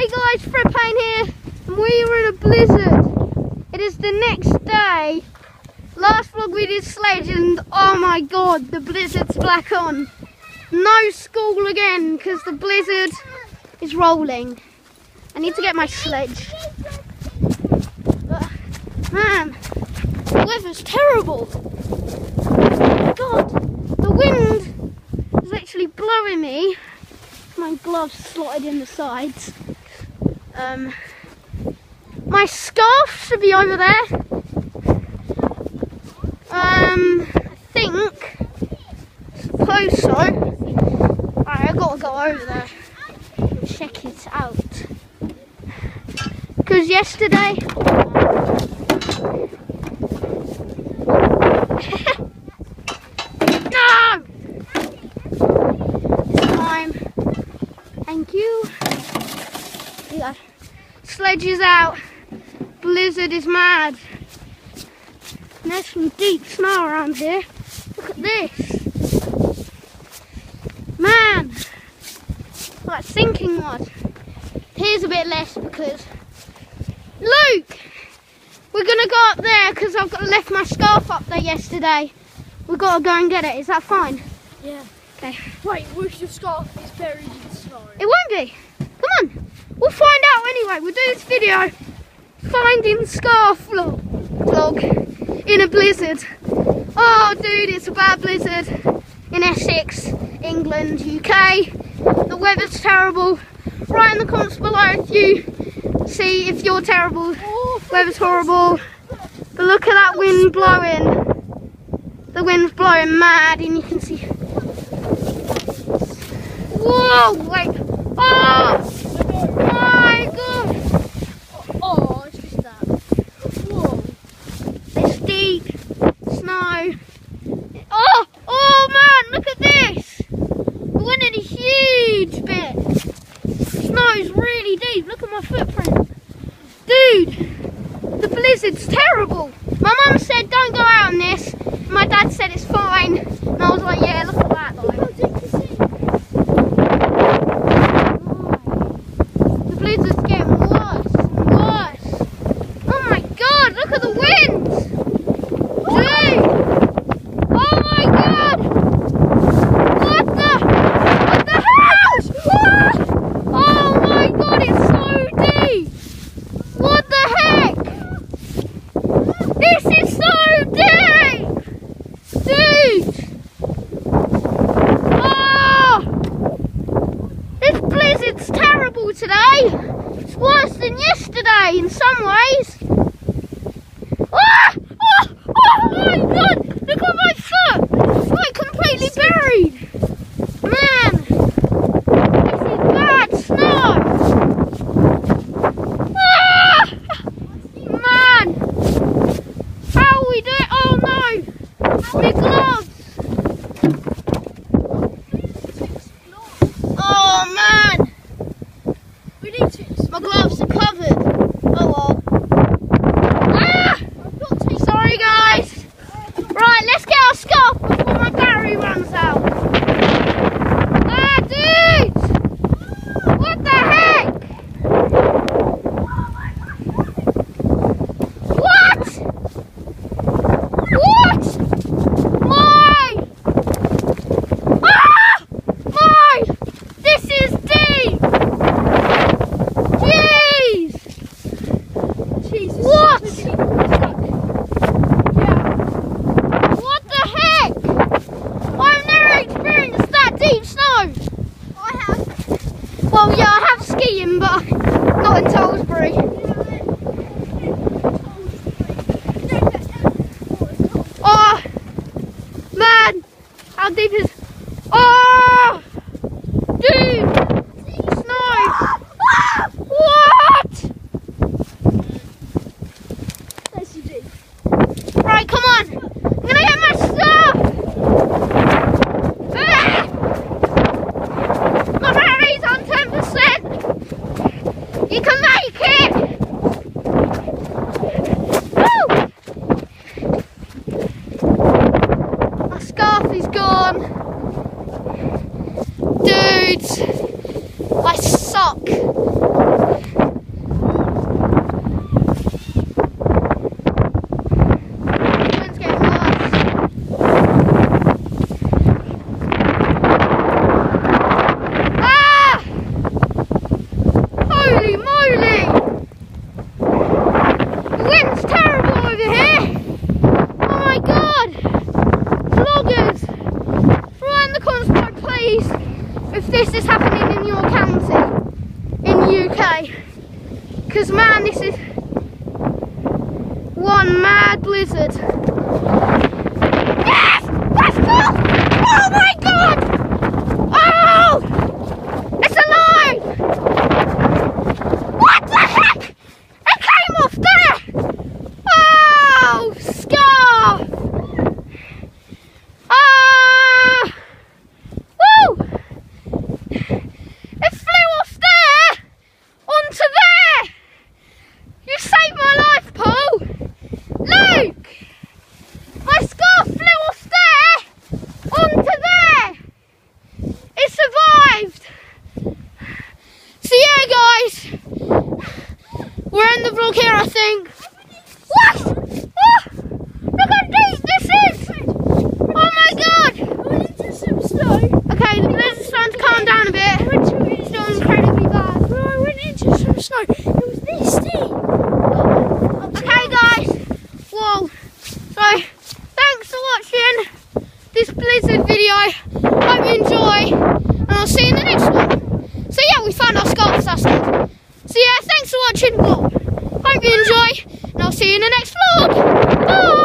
Hey guys, Fred Payne here, and we were in a blizzard. It is the next day. Last vlog we did sledge and oh my god, the blizzard's back on. No school again because the blizzard is rolling. I need to get my sledge. Man, the weather's terrible. God, the wind is actually blowing me. My gloves slotted in the sides. My scarf should be over there. I suppose so. Alright, I've got to go over there and check it out. Because yesterday no! This time, thank you. Yeah. Sledge is out. Blizzard is mad. And there's some deep snow around here. Look at this. Man, like sinking mud. Here's a bit less because Luke, we're gonna go up there because I've left my scarf up there yesterday. We've got to go and get it. Is that fine? Yeah. Okay. Wait, where's your scarf? It's buried in the snow. It won't be. Come on. We'll find out anyway. We'll do this video. Finding scarf vlog in a blizzard. Oh dude, it's a bad blizzard in Essex, England, UK. The weather's terrible. Write in the comments below if you see if you're terrible. Weather's horrible. But look at that wind blowing. The wind's blowing mad and you can see. Whoa, wait. Oh my god. Oh, it's just that. Whoa. It's deep snow. Oh man, look at this. We went in a huge bit. Snow's really deep. Look at my footprint. Dude, the blizzard's terrible. My mum said don't go out on this. My dad said it's fine. And I was like, yeah, look at that though. The blizzard's getting worse and worse. Oh my god, look at the winds. Dude. Oh my god. What the hell? Ah! Oh my god, it's so deep. What the heck? This is so deep. Dude. Oh. This blizzard's terrible today. It's worse than yesterday in some ways. Ah! Oh my god! Look at my foot! It's like completely buried! Man! This is bad snow! Ah! Man! How are we doing? Oh no! My gloves! Oh man! We need to. My gloves are covered! Oh well. Ah! Sorry guys! Right, let's get our scarf before my battery runs out. Ah, dude! What the heck? What? What? My! Ah! My! This is deep! Jeez! Jesus. What? Yeah. What the heck? I've never experienced that deep snow. I have. Well, yeah, I have skiing, but not in Salisbury. Oh, man, how deep is? Oh, dude, snow. What? That's you do. Right, come on. I'm gonna get my stuff. Ah! My battery's on 10%. You can make it. Woo! My scarf is gone. Dudes, I suck. today. Because man, this is one mad blizzard. Yes! Let's go! Oh my god! Oh! It's alive! What the heck? It came off there! Oh! Scar! Ah! Woo! It flew off there! Onto there! You saved my life, Paul! Luke! My scarf flew off there! Onto there! It survived! So yeah, guys, we're in the vlog here, I think. What? Oh, look how deep this is! Oh my god! Okay, the blizzard's starting to calm down a bit. It's still incredibly bad. I went into some snow. It was this deep. Okay, guys. Whoa. So, thanks for watching this blizzard video. Hope you enjoy, and I'll see you in the next one. So yeah, we found our scarves, that's it. So yeah, thanks for watching. Whoa. Hope you enjoy, and I'll see you in the next vlog. Bye.